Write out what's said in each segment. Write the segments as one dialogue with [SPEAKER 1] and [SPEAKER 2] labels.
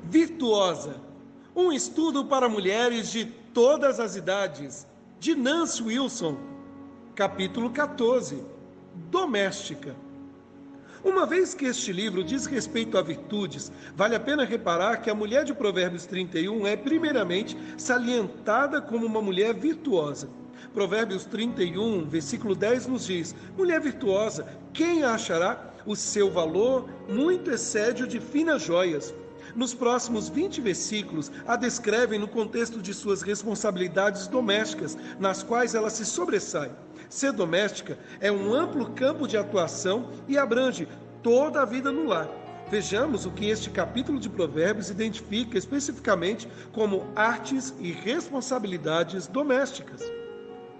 [SPEAKER 1] Virtuosa, um estudo para mulheres de todas as idades, de Nancy Wilson, capítulo 14, Doméstica. Uma vez que este livro diz respeito a virtudes, vale a pena reparar que a mulher de Provérbios 31 é primeiramente salientada como uma mulher virtuosa. Provérbios 31, versículo 10 nos diz: mulher virtuosa, quem a achará? O seu valor muito excede o de finas joias. Nos próximos 20 versículos, a descrevem no contexto de suas responsabilidades domésticas, nas quais ela se sobressai. Ser doméstica é um amplo campo de atuação e abrange toda a vida no lar. Vejamos o que este capítulo de Provérbios identifica especificamente como artes e responsabilidades domésticas.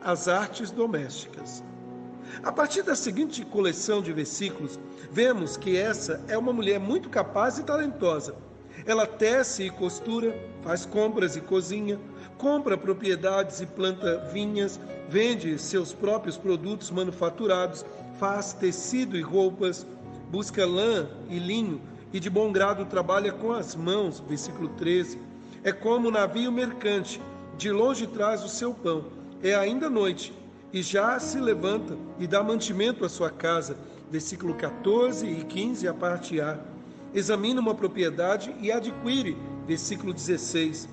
[SPEAKER 1] As artes domésticas. A partir da seguinte coleção de versículos, vemos que essa é uma mulher muito capaz e talentosa. Ela tece e costura, faz compras e cozinha, compra propriedades e planta vinhas, vende seus próprios produtos manufaturados, faz tecido e roupas, busca lã e linho e de bom grado trabalha com as mãos, versículo 13. É como um navio mercante, de longe traz o seu pão, é ainda noite e já se levanta e dá mantimento à sua casa, versículo 14 e 15, a parte A. Examina uma propriedade e adquire, versículo 16.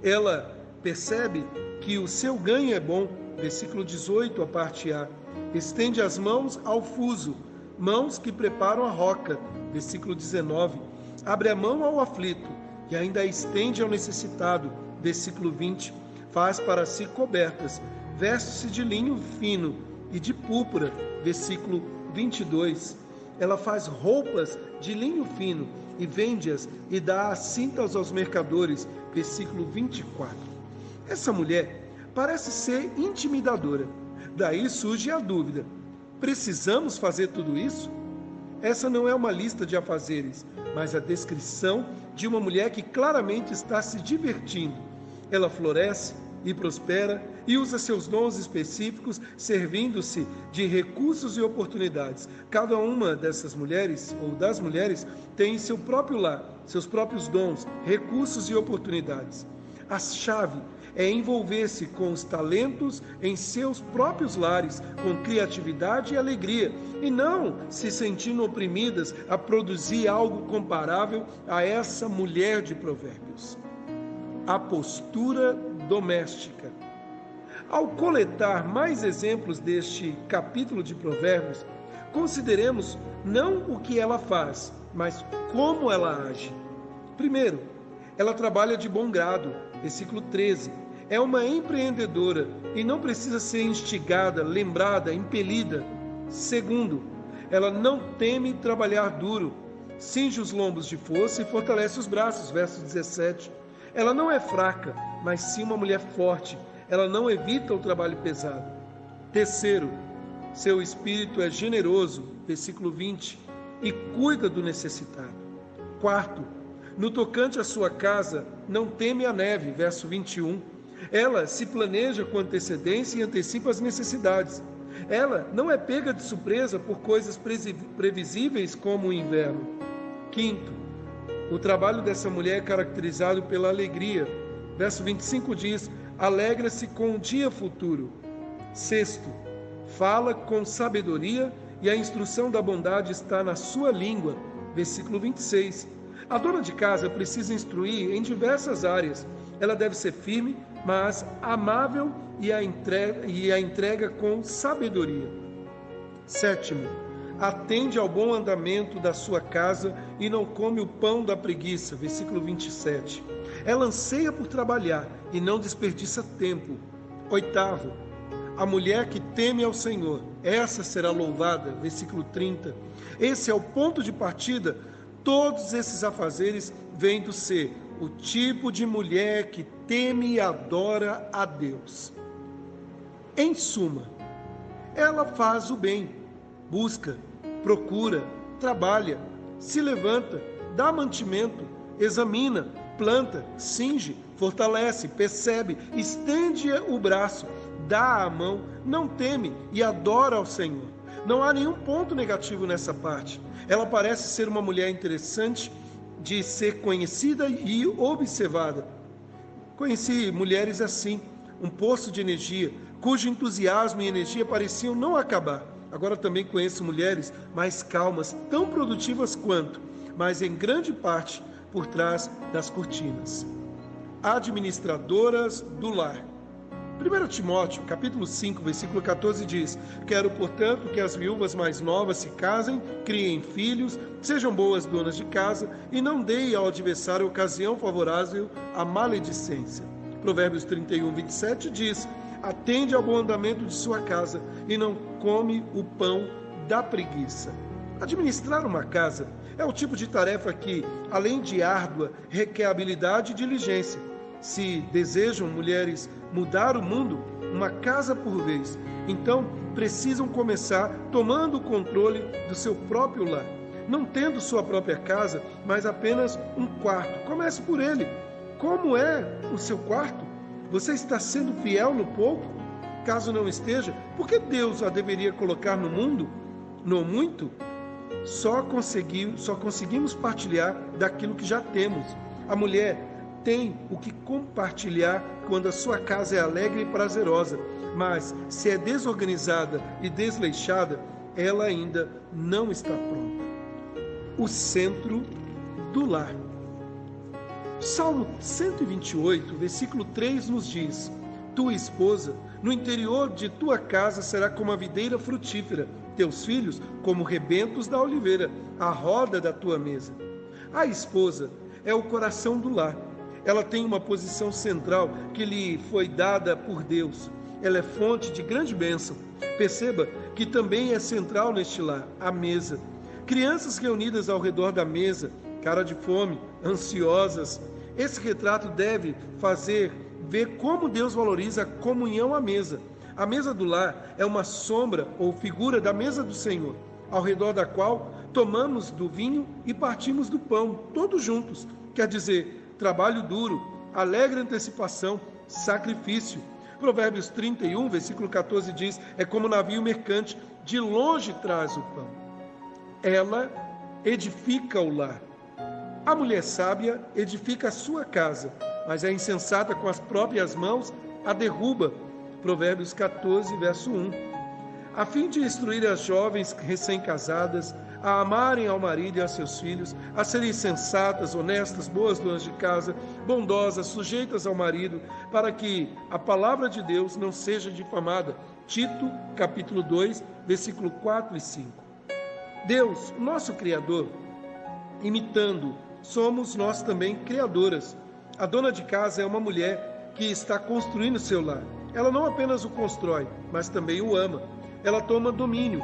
[SPEAKER 1] Ela percebe que o seu ganho é bom, versículo 18, a parte A. Estende as mãos ao fuso, mãos que preparam a roca, versículo 19. Abre a mão ao aflito e ainda a estende ao necessitado, versículo 20. Faz para si cobertas, veste-se de linho fino e de púrpura, versículo 22. Ela faz roupas de linho fino e vende-as e dá as cintas aos mercadores, versículo 24. Essa mulher parece ser intimidadora. Daí surge a dúvida: precisamos fazer tudo isso? Essa não é uma lista de afazeres, mas a descrição de uma mulher que claramente está se divertindo. Ela floresce e prospera e usa seus dons específicos, servindo-se de recursos e oportunidades. Cada uma dessas mulheres, ou das mulheres, tem seu próprio lar, seus próprios dons, recursos e oportunidades. A chave é envolver-se com os talentos em seus próprios lares, com criatividade e alegria, e não se sentindo oprimidas a produzir algo comparável a essa mulher de Provérbios. A postura doméstica. Ao coletar mais exemplos deste capítulo de Provérbios, consideremos não o que ela faz, mas como ela age. Primeiro, ela trabalha de bom grado, versículo 13. É uma empreendedora e não precisa ser instigada, lembrada, impelida. Segundo, ela não teme trabalhar duro, cinge os lombos de força e fortalece os braços, verso 17. Ela não é fraca, mas sim uma mulher forte. Ela não evita o trabalho pesado. Terceiro, seu espírito é generoso, versículo 20, e cuida do necessitado. Quarto, no tocante à sua casa, não teme a neve, verso 21. Ela se planeja com antecedência e antecipa as necessidades. Ela não é pega de surpresa por coisas previsíveis como o inverno. Quinto, o trabalho dessa mulher é caracterizado pela alegria. Verso 25 diz: alegra-se com o dia futuro. Sexto, fala com sabedoria e a instrução da bondade está na sua língua. Versículo 26. A dona de casa precisa instruir em diversas áreas. Ela deve ser firme, mas amável e a entrega com sabedoria. Sétimo, atende ao bom andamento da sua casa e não come o pão da preguiça. Versículo 27. Ela anseia por trabalhar e não desperdiça tempo. Oitavo, a mulher que teme ao Senhor, essa será louvada. Versículo 30. Esse é o ponto de partida. Todos esses afazeres vêm do ser o tipo de mulher que teme e adora a Deus. Em suma, ela faz o bem, busca, procura, trabalha, se levanta, dá mantimento, examina, planta, cinge, fortalece, percebe, estende o braço, dá a mão, não teme e adora ao Senhor. Não há nenhum ponto negativo nessa parte. Ela parece ser uma mulher interessante, de ser conhecida e observada. Conheci mulheres assim, um poço de energia, cujo entusiasmo e energia pareciam não acabar. Agora também conheço mulheres mais calmas, tão produtivas quanto, mas em grande parte por trás das cortinas. Administradoras do lar. 1 Timóteo, capítulo 5, versículo 14 diz: Quero, portanto, que as viúvas mais novas se casem, criem filhos, sejam boas donas de casa e não deem ao adversário ocasião favorável à maledicência. Provérbios 31, 27 diz: Atende ao bom andamento de sua casa e não come o pão da preguiça. Administrar uma casa é o tipo de tarefa que, além de árdua, requer habilidade e diligência. Se desejam mulheres mudar o mundo, uma casa por vez, então precisam começar tomando o controle do seu próprio lar. Não tendo sua própria casa, mas apenas um quarto. Comece por ele. Como é o seu quarto? Você está sendo fiel no pouco? Caso não esteja, por que Deus a deveria colocar no mundo? No muito? Só conseguimos partilhar daquilo que já temos. A mulher tem o que compartilhar quando a sua casa é alegre e prazerosa, mas se é desorganizada e desleixada, ela ainda não está pronta. O centro do lar. Salmo 128, versículo 3 nos diz: Tua esposa, no interior de tua casa, será como a videira frutífera, teus filhos como rebentos da oliveira, à roda da tua mesa. A esposa é o coração do lar. Ela tem uma posição central que lhe foi dada por Deus. Ela é fonte de grande bênção. Perceba que também é central neste lar, a mesa. Crianças reunidas ao redor da mesa, cara de fome, ansiosas. Esse retrato deve fazer ver como Deus valoriza a comunhão à mesa. A mesa do lar é uma sombra ou figura da mesa do Senhor, ao redor da qual tomamos do vinho e partimos do pão, todos juntos. Quer dizer, trabalho duro, alegre antecipação, sacrifício. Provérbios 31, versículo 14 diz: É como navio mercante, de longe traz o pão. Ela edifica o lar. A mulher sábia edifica a sua casa, mas a insensata com as próprias mãos a derruba. Provérbios 14, verso 1. A fim de instruir as jovens recém-casadas a amarem ao marido e a seus filhos, a serem sensatas, honestas, boas donas de casa, bondosas, sujeitas ao marido, para que a palavra de Deus não seja difamada. Tito, capítulo 2, versículo 4 e 5. Deus, nosso Criador, imitando, somos nós também criadoras. A dona de casa é uma mulher que está construindo seu lar. Ela não apenas o constrói, mas também o ama. Ela toma domínio.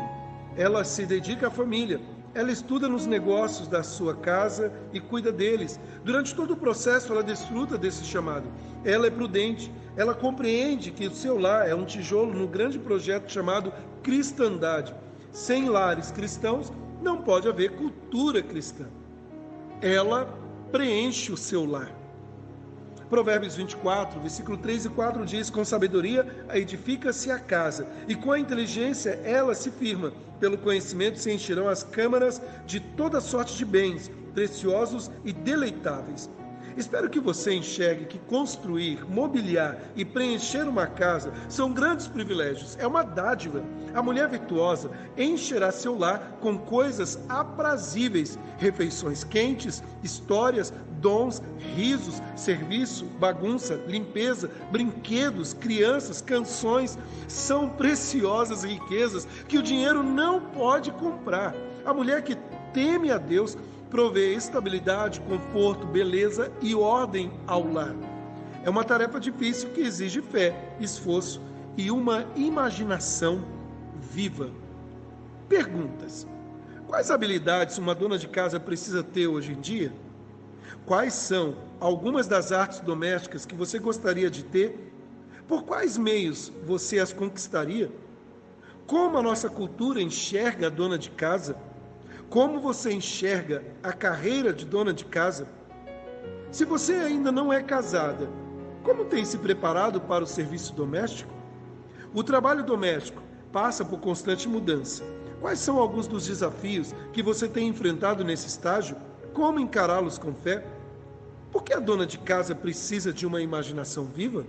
[SPEAKER 1] Ela se dedica à família. Ela estuda nos negócios da sua casa e cuida deles. Durante todo o processo, ela desfruta desse chamado. Ela é prudente. Ela compreende que o seu lar é um tijolo no grande projeto chamado cristandade. Sem lares cristãos, não pode haver cultura cristã. Ela preenche o seu lar. Provérbios 24, versículo 3 e 4 diz: Com sabedoria edifica-se a casa, e com a inteligência ela se firma. Pelo conhecimento se encherão as câmaras de toda sorte de bens, preciosos e deleitáveis. Espero que você enxergue que construir, mobiliar e preencher uma casa são grandes privilégios, é uma dádiva. A mulher virtuosa encherá seu lar com coisas aprazíveis, refeições quentes, histórias, dons, risos, serviço, bagunça, limpeza, brinquedos, crianças, canções. São preciosas riquezas que o dinheiro não pode comprar. A mulher que teme a Deus provê estabilidade, conforto, beleza e ordem ao lar. É uma tarefa difícil que exige fé, esforço e uma imaginação viva. Perguntas: quais habilidades uma dona de casa precisa ter hoje em dia? Quais são algumas das artes domésticas que você gostaria de ter? Por quais meios você as conquistaria? Como a nossa cultura enxerga a dona de casa? Como você enxerga a carreira de dona de casa? Se você ainda não é casada, como tem se preparado para o serviço doméstico? O trabalho doméstico passa por constante mudança. Quais são alguns dos desafios que você tem enfrentado nesse estágio? Como encará-los com fé? Por que a dona de casa precisa de uma imaginação viva?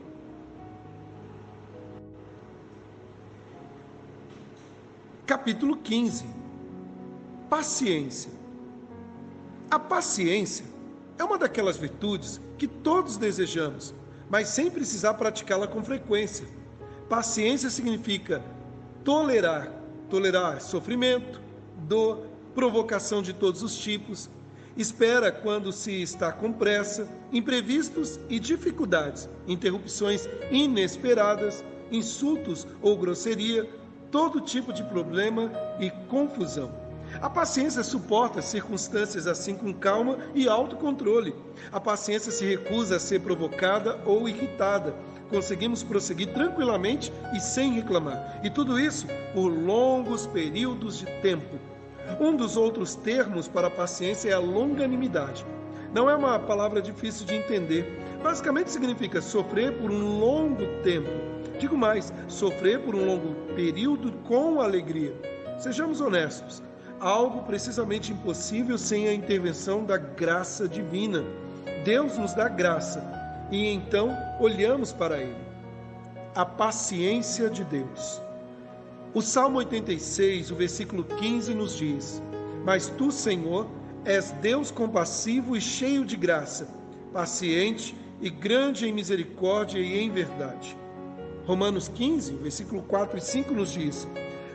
[SPEAKER 1] Capítulo 15. Paciência. A paciência é uma daquelas virtudes que todos desejamos, mas sem precisar praticá-la com frequência. Paciência significa tolerar sofrimento, dor, provocação de todos os tipos, espera quando se está com pressa, imprevistos e dificuldades, interrupções inesperadas, insultos ou grosseria, todo tipo de problema e confusão. A paciência suporta circunstâncias assim com calma e autocontrole. A paciência se recusa a ser provocada ou irritada. Conseguimos prosseguir tranquilamente e sem reclamar. E tudo isso por longos períodos de tempo. Um dos outros termos para a paciência é a longanimidade. Não é uma palavra difícil de entender. Basicamente significa sofrer por um longo tempo. Digo mais, sofrer por um longo período com alegria. Sejamos honestos, algo precisamente impossível sem a intervenção da graça divina. Deus nos dá graça e então olhamos para Ele. A paciência de Deus. O Salmo 86, o versículo 15 nos diz: Mas tu, Senhor, és Deus compassivo e cheio de graça, paciente e grande em misericórdia e em verdade. Romanos 15, versículo 4 e 5 nos diz: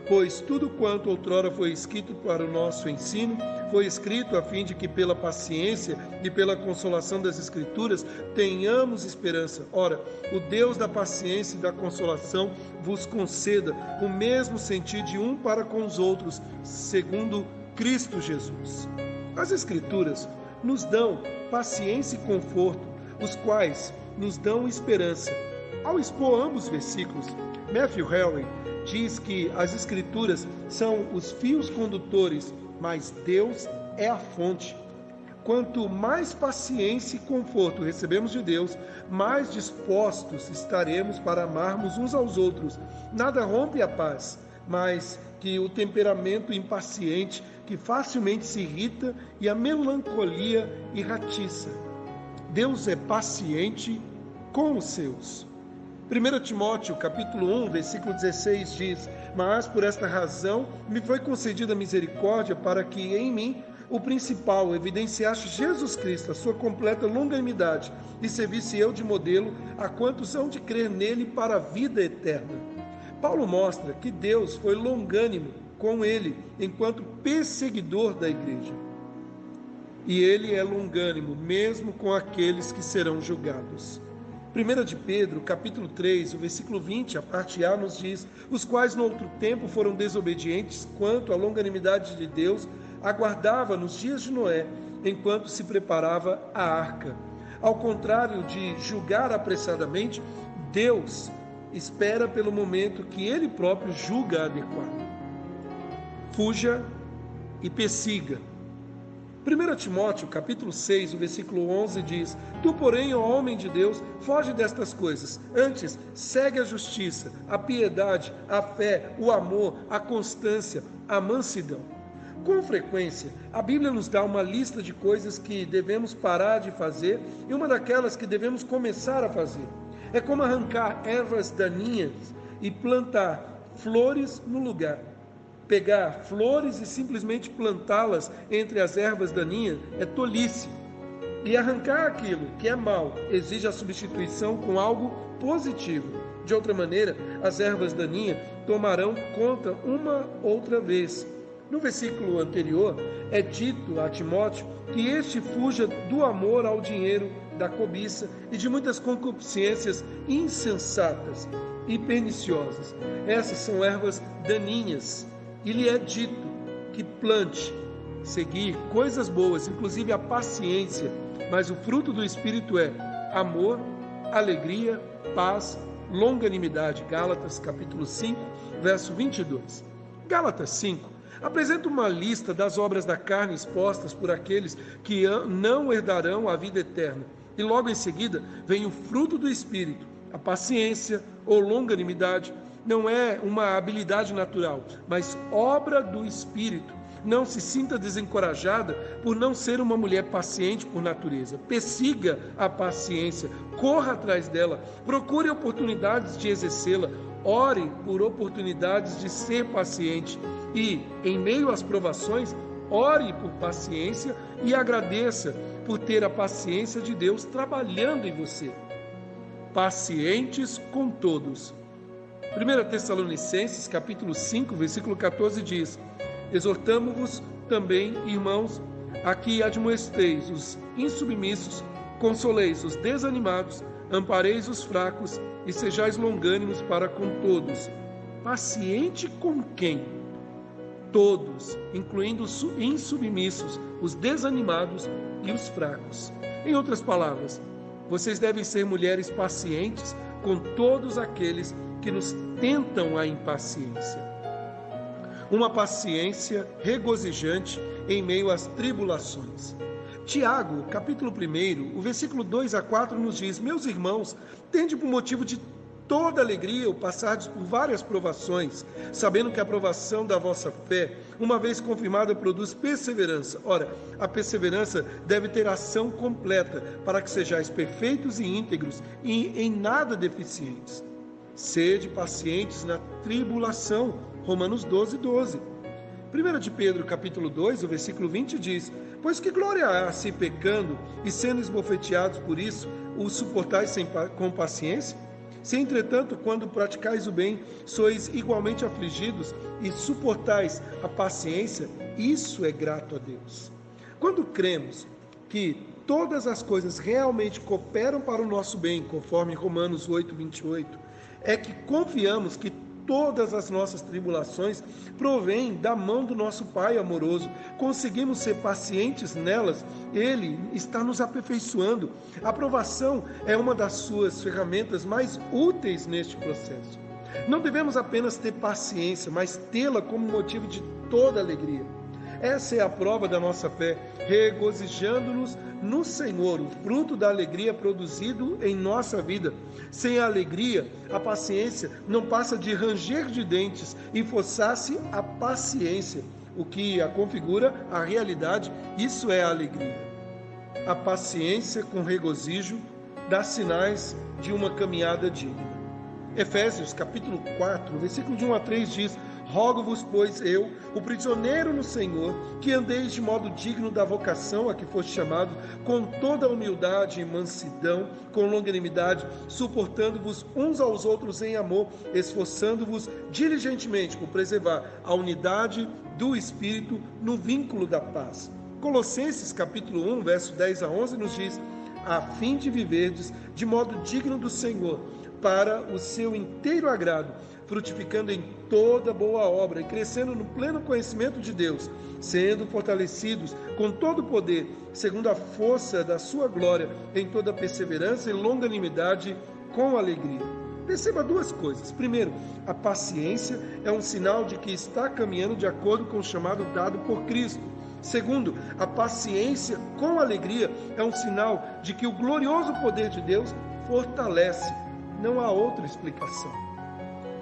[SPEAKER 1] Pois tudo quanto outrora foi escrito para o nosso ensino, foi escrito a fim de que pela paciência e pela consolação das Escrituras tenhamos esperança. Ora, o Deus da paciência e da consolação vos conceda o mesmo sentir de um para com os outros, segundo Cristo Jesus. As Escrituras nos dão paciência e conforto, os quais nos dão esperança. Ao expor ambos os versículos, Matthew Henry diz que as Escrituras são os fios condutores, mas Deus é a fonte. Quanto mais paciência e conforto recebemos de Deus, mais dispostos estaremos para amarmos uns aos outros. Nada rompe a paz, mas que o temperamento impaciente, que facilmente se irrita, e a melancolia irratiça. Deus é paciente com os seus. 1 Timóteo, capítulo 1, versículo 16 diz: Mas por esta razão me foi concedida misericórdia, para que em mim, o principal, evidenciasse Jesus Cristo, a sua completa longanimidade, e servisse eu de modelo a quantos hão de crer nele para a vida eterna. Paulo mostra que Deus foi longânimo com ele, enquanto perseguidor da igreja. E ele é longânimo, mesmo com aqueles que serão julgados. 1 de Pedro, capítulo 3, o versículo 20, a parte A nos diz: Os quais no outro tempo foram desobedientes, quanto a longanimidade de Deus aguardava nos dias de Noé, enquanto se preparava a arca. Ao contrário de julgar apressadamente, Deus espera pelo momento que Ele próprio julga adequado. Fuja e persiga. 1 Timóteo, capítulo 6, o versículo 11 diz: Tu, porém, ó homem de Deus, foge destas coisas. Antes, segue a justiça, a piedade, a fé, o amor, a constância, a mansidão. Com frequência, a Bíblia nos dá uma lista de coisas que devemos parar de fazer e uma daquelas que devemos começar a fazer. É como arrancar ervas daninhas e plantar flores no lugar. Pegar flores e simplesmente plantá-las entre as ervas daninhas é tolice. E arrancar aquilo que é mal exige a substituição com algo positivo. De outra maneira, as ervas daninhas tomarão conta uma outra vez. No versículo anterior, é dito a Timóteo que este fuja do amor ao dinheiro, da cobiça e de muitas concupiscências insensatas e perniciosas. Essas são ervas daninhas. E lhe é dito que plante, seguir coisas boas, inclusive a paciência, mas o fruto do Espírito é amor, alegria, paz, longanimidade. Gálatas capítulo 5, verso 22. Gálatas 5 apresenta uma lista das obras da carne expostas por aqueles que não herdarão a vida eterna. E logo em seguida vem o fruto do Espírito, a paciência ou longanimidade. Não é uma habilidade natural, mas obra do Espírito. Não se sinta desencorajada por não ser uma mulher paciente por natureza. Persiga a paciência, corra atrás dela, procure oportunidades de exercê-la, ore por oportunidades de ser paciente e, em meio às provações, ore por paciência e agradeça por ter a paciência de Deus trabalhando em você. Pacientes com todos. 1 Tessalonicenses, capítulo 5, versículo 14 diz: exortamo-vos também, irmãos, a que admoesteis os insubmissos, consoleis os desanimados, ampareis os fracos e sejais longânimos para com todos. Paciente com quem? Todos, incluindo os insubmissos, os desanimados e os fracos. Em outras palavras, vocês devem ser mulheres pacientes com todos aqueles que nos tentam a impaciência. Uma paciência regozijante em meio às tribulações. Tiago, capítulo 1, o versículo 2 a 4 nos diz: meus irmãos, tende por motivo de toda alegria o passardes por várias provações, sabendo que a provação da vossa fé, uma vez confirmada, produz perseverança. Ora, a perseverança deve ter ação completa, para que sejais perfeitos e íntegros e em nada deficientes. Sede pacientes na tribulação. Romanos 12, 12. 1 de Pedro, capítulo 2, o versículo 20 diz: pois que glória há se pecando e sendo esbofeteados por isso, o suportais com paciência? Se, entretanto, quando praticais o bem, sois igualmente afligidos e suportais a paciência, isso é grato a Deus. Quando cremos que todas as coisas realmente cooperam para o nosso bem, conforme Romanos 8, 28, é que confiamos que todas as nossas tribulações provêm da mão do nosso Pai amoroso. Conseguimos ser pacientes nelas, Ele está nos aperfeiçoando. A provação é uma das suas ferramentas mais úteis neste processo. Não devemos apenas ter paciência, mas tê-la como motivo de toda alegria. Essa é a prova da nossa fé, regozijando-nos no Senhor, o fruto da alegria produzido em nossa vida. Sem a alegria, a paciência não passa de ranger de dentes e forçar-se a paciência. O que a configura, a realidade, isso é a alegria. A paciência com regozijo dá sinais de uma caminhada digna. Efésios, capítulo 4, versículo de 1 a 3 diz: rogo-vos, pois, eu, o prisioneiro no Senhor, que andeis de modo digno da vocação a que foste chamado, com toda a humildade e mansidão, com longanimidade, suportando-vos uns aos outros em amor, esforçando-vos diligentemente por preservar a unidade do Espírito no vínculo da paz. Colossenses, capítulo 1, verso 10 a 11, nos diz: a fim de viverdes de modo digno do Senhor, para o seu inteiro agrado, frutificando em toda boa obra e crescendo no pleno conhecimento de Deus, sendo fortalecidos com todo o poder, segundo a força da sua glória, em toda perseverança e longanimidade com alegria. Perceba duas coisas. Primeiro, a paciência é um sinal de que está caminhando de acordo com o chamado dado por Cristo. Segundo, a paciência com alegria é um sinal de que o glorioso poder de Deus fortalece. Não há outra explicação.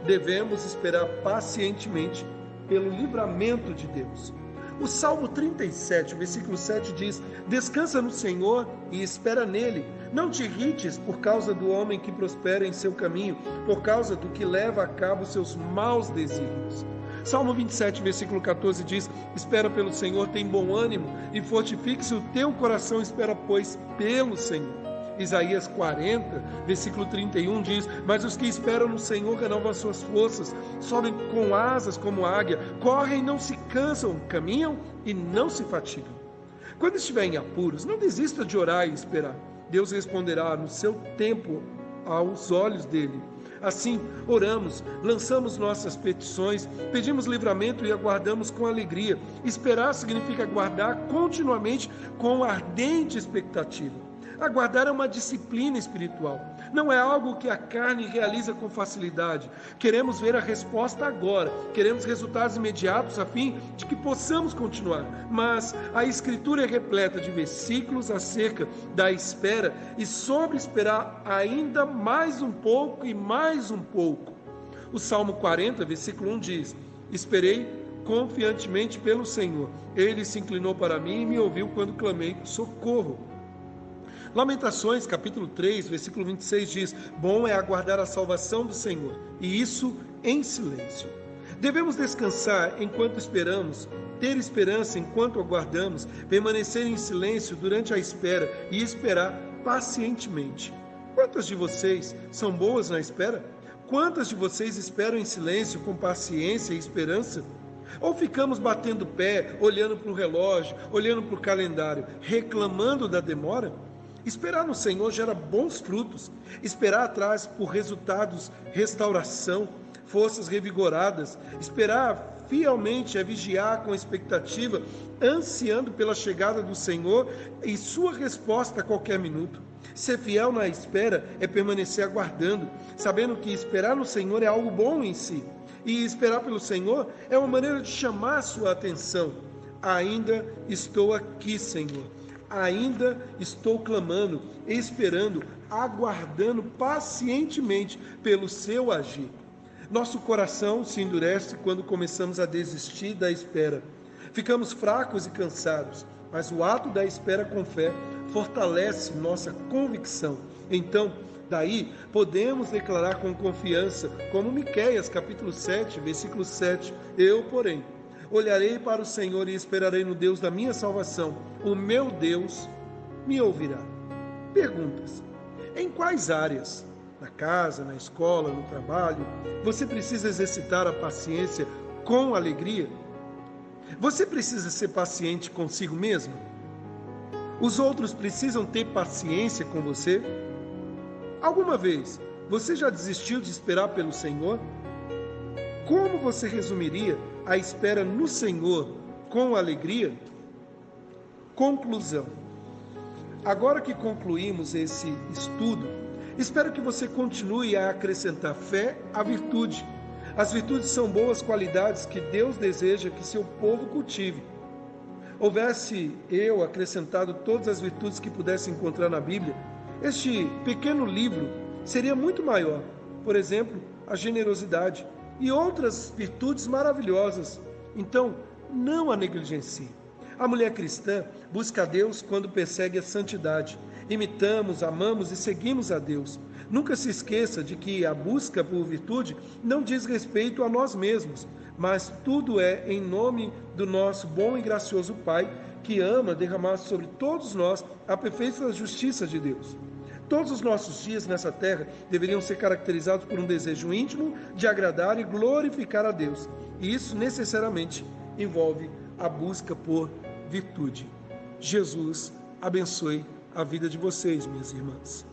[SPEAKER 1] Devemos esperar pacientemente pelo livramento de Deus. O Salmo 37, versículo 7 diz: descansa no Senhor e espera nele. Não te irrites por causa do homem que prospera em seu caminho, por causa do que leva a cabo seus maus desígnios. Salmo 27, versículo 14 diz: espera pelo Senhor, tem bom ânimo e fortifique-se o teu coração, espera, pois, pelo Senhor. Isaías 40, versículo 31 diz: mas os que esperam no Senhor renovam as suas forças, sobem com asas como águia, correm e não se cansam, caminham e não se fatigam. Quando estiver em apuros, não desista de orar e esperar. Deus responderá no seu tempo aos olhos dele. Assim, oramos, lançamos nossas petições, pedimos livramento e aguardamos com alegria. Esperar significa aguardar continuamente com ardente expectativa. Aguardar é uma disciplina espiritual. Não é algo que a carne realiza com facilidade. Queremos ver a resposta agora. Queremos resultados imediatos a fim de que possamos continuar. Mas a Escritura é repleta de versículos acerca da espera e sobre esperar ainda mais um pouco e mais um pouco. O Salmo 40, versículo 1 diz: esperei confiantemente pelo Senhor. Ele se inclinou para mim e me ouviu quando clamei socorro. Lamentações, capítulo 3, versículo 26 diz: bom é aguardar a salvação do Senhor, e isso em silêncio. Devemos descansar enquanto esperamos, ter esperança enquanto aguardamos, permanecer em silêncio durante a espera e esperar pacientemente. Quantas de vocês são boas na espera? Quantas de vocês esperam em silêncio, com paciência e esperança? Ou ficamos batendo pé, olhando para o relógio, olhando para o calendário, reclamando da demora? Esperar no Senhor gera bons frutos. Esperar traz por resultados restauração, forças revigoradas. Esperar fielmente é vigiar com expectativa, ansiando pela chegada do Senhor e sua resposta a qualquer minuto. Ser fiel na espera é permanecer aguardando, sabendo que esperar no Senhor é algo bom em si. E esperar pelo Senhor é uma maneira de chamar a sua atenção. Ainda estou aqui, Senhor. Ainda estou clamando, esperando, aguardando pacientemente pelo seu agir. Nosso coração se endurece quando começamos a desistir da espera. Ficamos fracos e cansados, mas o ato da espera com fé fortalece nossa convicção. Então, daí, podemos declarar com confiança, como Miqueias, capítulo 7, versículo 7, eu, porém, olharei para o Senhor e esperarei no Deus da minha salvação. O meu Deus me ouvirá. Perguntas: em quais áreas, na casa, na escola, no trabalho, você precisa exercitar a paciência com alegria? Você precisa ser paciente consigo mesmo? Os outros precisam ter paciência com você? Alguma vez você já desistiu de esperar pelo Senhor? Como você resumiria a espera no Senhor com alegria? Conclusão. Agora que concluímos esse estudo, espero que você continue a acrescentar fé à virtude. As virtudes são boas qualidades que Deus deseja que seu povo cultive. Houvesse eu acrescentado todas as virtudes que pudesse encontrar na Bíblia, este pequeno livro seria muito maior. Por exemplo, a generosidade e outras virtudes maravilhosas. Então, não a negligencie. A mulher cristã busca a Deus quando persegue a santidade. Imitamos, amamos e seguimos a Deus. Nunca se esqueça de que a busca por virtude não diz respeito a nós mesmos, mas tudo é em nome do nosso bom e gracioso Pai, que ama derramar sobre todos nós a perfeita justiça de Deus. Todos os nossos dias nessa terra deveriam ser caracterizados por um desejo íntimo de agradar e glorificar a Deus. E isso necessariamente envolve a busca por virtude. Jesus abençoe a vida de vocês, minhas irmãs.